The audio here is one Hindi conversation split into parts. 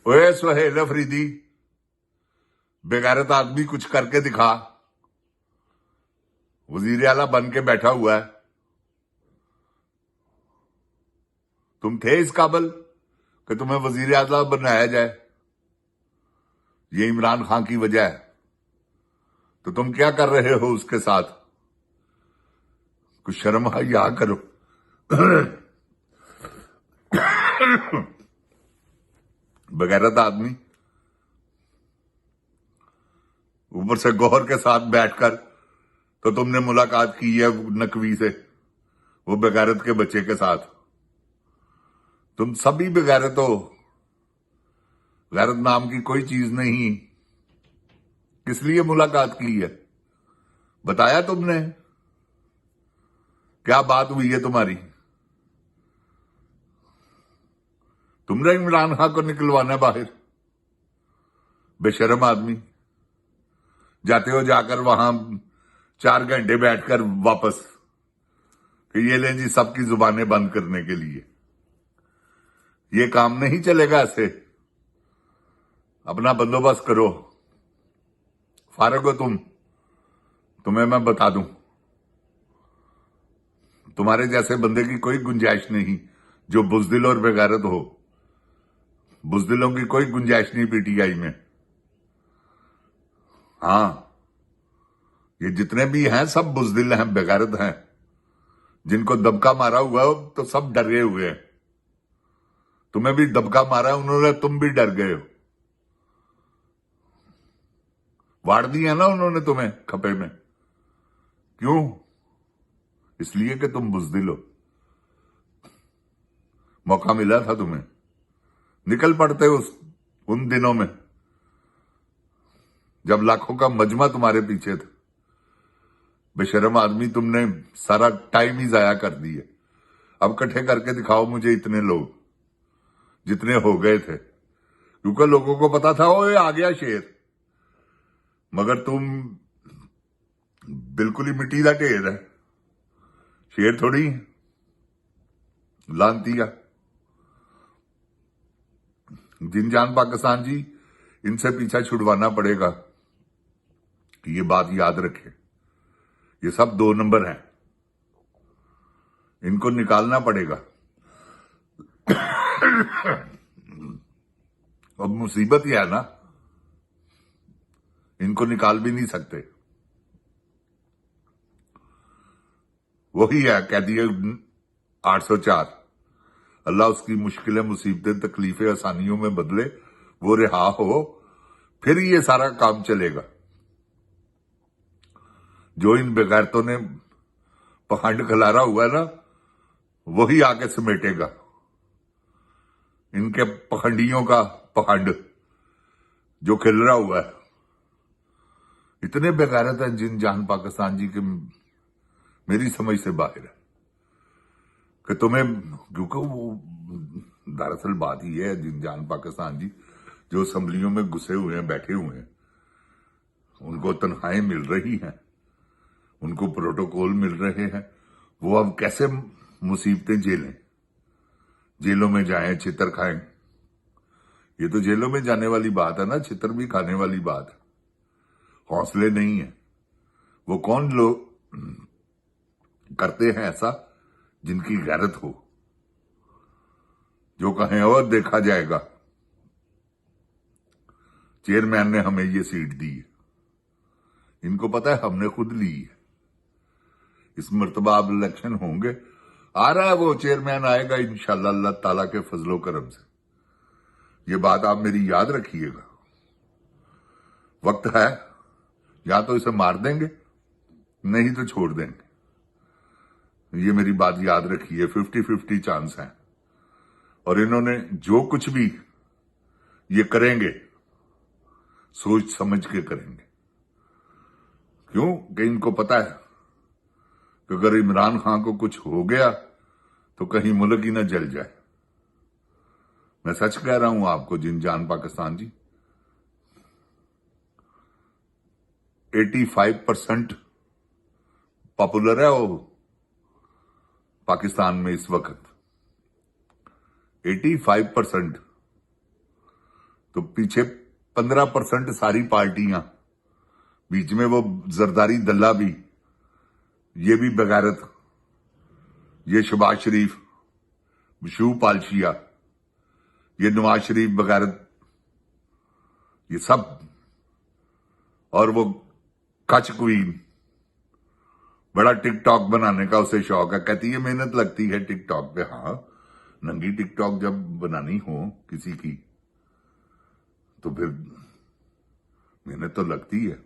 ओए सुहेल अफरीदी, बेगैरत आदमी कुछ करके दिखा। वजीर आला बन के बैठा हुआ है। तुम थे इस काबिल कि तुम्हें वजीर आला बनाया जाए? ये इमरान खान की वजह है। तो तुम क्या कर रहे हो उसके साथ? कुछ शर्म हया करो। बेगैरत आदमी, ऊपर से गौहर के साथ बैठकर तो तुमने मुलाकात की है नकवी से, वो बेगैरत के बच्चे के साथ। तुम सभी बेगैरत हो। गैरत नाम की कोई चीज नहीं। किस लिए मुलाकात की है बताया तुमने? क्या बात हुई है तुम्हारी? तुमने इमरान खान को निकलवाना है बाहर? बेशर्म आदमी, जाते हो जाकर वहां 4 घंटे बैठकर वापस कि ये लें जी सबकी जुबानें बंद करने के लिए। ये काम नहीं चलेगा ऐसे। अपना बंदोबस्त करो। फारग हो तुम? तुम्हें मैं बता दूं, तुम्हारे जैसे बंदे की कोई गुंजाइश नहीं जो बुजदिल और बेगैरत हो। बुजदिलों की कोई गुंजाइश नहीं पीटीआई में। हाँ, ये जितने भी हैं सब बुजदिल हैं, बेगैरत हैं। जिनको दबका मारा हुआ हो तो सब डरे हुए हैं। तुम्हें भी दबका मारा उन्होंने, तुम भी डर गए हो। वाड़ दिया ना उन्होंने तुम्हें खपे में। क्यों? इसलिए कि तुम बुजदिल हो। मौका मिला था तुम्हें, निकल पड़ते उन दिनों में जब लाखों का मजमा तुम्हारे पीछे था। बेशर्म आदमी, तुमने सारा टाइम ही जाया कर दिया। अब इकट्ठे करके दिखाओ मुझे इतने लोग जितने हो गए थे, क्योंकि लोगों को पता था वो आ गया शेर। मगर तुम बिल्कुल ही मिट्टी का ढेर है, शेर थोड़ी लानतिया। जिनजान पाकिस्तान जी, इनसे पीछा छुड़वाना पड़ेगा। ये बात याद रखे, ये सब 2 नंबर हैं, इनको निकालना पड़ेगा। अब मुसीबत यह है ना, इनको निकाल भी नहीं सकते। वही है कैदी 804। अल्लाह उसकी मुश्किलें, मुसीबतें, तकलीफें आसानियों में बदले, वो रिहा हो, फिर ये सारा काम चलेगा। जो इन बेगैरतों ने पखंड खिलारा हुआ है ना, वही आके समेटेगा इनके पखंडियों का पखंड जो खिल रहा हुआ है। इतने बेगैरत हैं जिनजान पाकिस्तान जी के, मेरी समझ से बाहर है कि तुम्हें, क्योंकि वो दरअसल बात ही है, जिनजान पाकिस्तान जी जो असम्बलियों में घुसे हुए हैं, बैठे हुए हैं, उनको तनख्वाहें मिल रही हैं, उनको प्रोटोकॉल मिल रहे हैं। वो अब कैसे मुसीबतें झेलें? जेलों में जाएं, छितर खाएं। ये तो जेलों में जाने वाली बात है ना, छितर भी खाने वाली बात है। हौसले नहीं है। वो कौन लोग करते हैं ऐसा जिनकी गैरत हो, जो कहें और देखा जाएगा चेयरमैन ने हमें ये सीट दी है। इनको पता है हमने खुद ली है। इस मर्तबा अब इलेक्शन होंगे, आ रहा है वो चेयरमैन, आएगा इंशाल्लाह अल्लाह ताला के फजलो करम से। ये बात आप मेरी याद रखिएगा। वक्त है, या तो इसे मार देंगे, नहीं तो छोड़ देंगे। ये मेरी बात याद रखिए। 50-50 चांस है। और इन्होंने जो कुछ भी ये करेंगे, सोच समझ के करेंगे। क्यों? कि इनको पता है कि अगर इमरान खान को कुछ हो गया तो कहीं मुल्क ही ना जल जाए। मैं सच कह रहा हूं आपको जिनजान पाकिस्तान जी। 85% पॉपुलर है वो पाकिस्तान में इस वक्त। 85%। तो पीछे 15% सारी पार्टियां, बीच में वो जरदारी दल्ला भी, ये भी बगैरत, ये शहबाज शरीफ, शू पालशिया, ये नवाज शरीफ बगैरत, ये सब, और वो कच क्वीन, बड़ा टिकटॉक बनाने का उसे शौक है। कहती है मेहनत लगती है टिकटॉक पे। हाँ, नंगी टिकटॉक जब बनानी हो किसी की तो फिर मेहनत तो लगती है।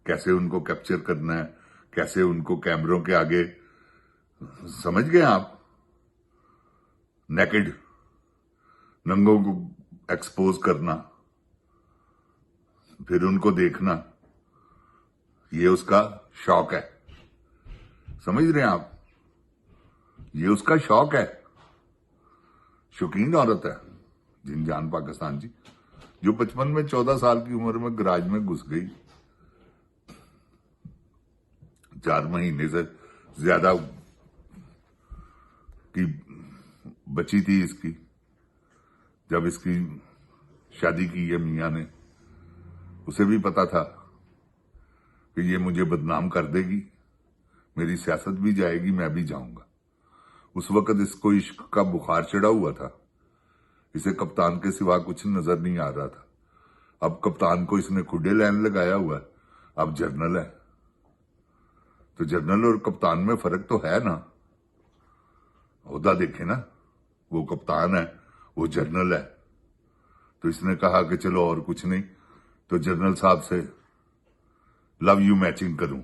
कैसे उनको कैप्चर करना है, कैसे उनको कैमरों के आगे, समझ गए आप, नेकेड नंगों को एक्सपोज करना, फिर उनको देखना, ये उसका शौक है। समझ रहे हैं आप, ये उसका शौक है। शौकीन औरत है जिनजान पाकिस्तान जी, जो बचपन में 14 साल की उम्र में गराज में घुस गई। 4 महीने से ज्यादा की बची थी इसकी, जब इसकी शादी की है मियां ने। उसे भी पता था कि ये मुझे बदनाम कर देगी, मेरी सियासत भी जाएगी, मैं भी जाऊंगा। उस वक्त इसको इश्क का बुखार चढ़ा हुआ था, इसे कप्तान के सिवा कुछ नजर नहीं आ रहा था। अब कप्तान को इसने खुडे लाइन लगाया हुआ है, अब जर्नल है। तो जर्नल और कप्तान में फर्क तो है ना, ओहदा देखे ना, वो कप्तान है, वो जर्नल है। तो इसने कहा कि चलो और कुछ नहीं तो जनरल साहब से लव यू मैचिंग करूं।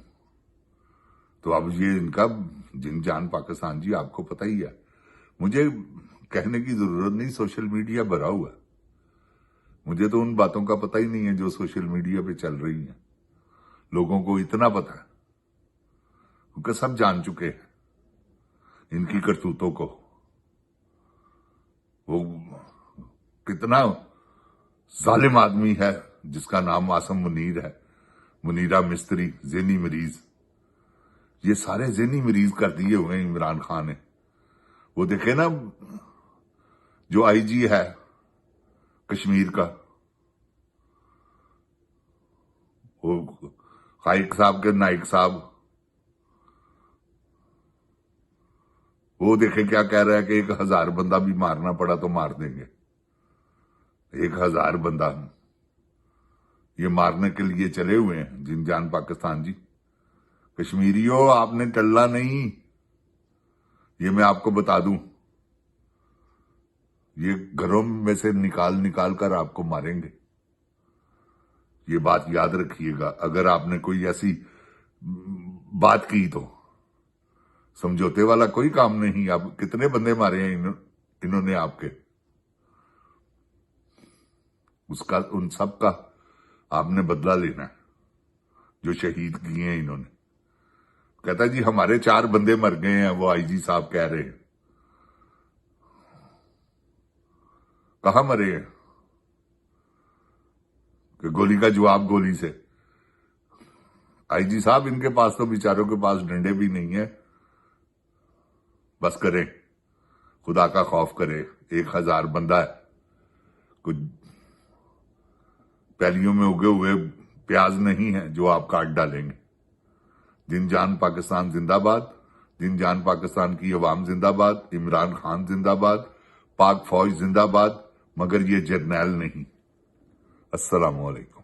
तो अब ये इनका जिनजान पाकिस्तान जी, आपको पता ही है, मुझे कहने की जरूरत नहीं, सोशल मीडिया भरा हुआ है। मुझे तो उन बातों का पता ही नहीं है जो सोशल मीडिया पे चल रही हैं। लोगों को इतना पता है क्योंकि सब जान चुके हैं इनकी करतूतों को। वो कितना जालिम आदमी है जिसका नाम आसम मुनीर है, मुनीरा मिस्त्री, ज़हनी मरीज। ये सारे ज़हनी मरीज कर दिए हुए हैं इमरान खान ने। वो देखे ना, जो आईजी है कश्मीर का, वो खाइक साहब के नाइक साहब, वो देखे क्या कह रहा है कि 1000 बंदा भी मारना पड़ा तो मार देंगे। 1000 बंदा ये मारने के लिए चले हुए हैं जिनजान पाकिस्तान जी। कश्मीरियों, आपने टल्ला नहीं, ये मैं आपको बता दूं। ये घरों में से निकाल निकाल कर आपको मारेंगे, ये बात याद रखिएगा। अगर आपने कोई ऐसी बात की तो समझौते वाला कोई काम नहीं। आप कितने बंदे मारे हैं इन्होंने आपके, उसका, उन सब का आपने बदला लेना है जो शहीद किए हैं इन्होंने। कहता जी हमारे 4 बंदे मर गए हैं, वो आईजी साहब कह रहे हैं। कहां मरे हैं कि गोली का जवाब गोली से। आईजी साहब, इनके पास तो बेचारों के पास डंडे भी नहीं है। बस करें, खुदा का खौफ करे। 1000 बंदा है, कुछ पैलियों में उगे हुए प्याज नहीं है जो आप काट डालेंगे। जिनजान पाकिस्तान जिंदाबाद, जिनजान पाकिस्तान की अवाम जिंदाबाद, इमरान खान जिंदाबाद, पाक फौज जिंदाबाद, मगर ये जर्नैल नहीं। अस्सलाम वालेकुम।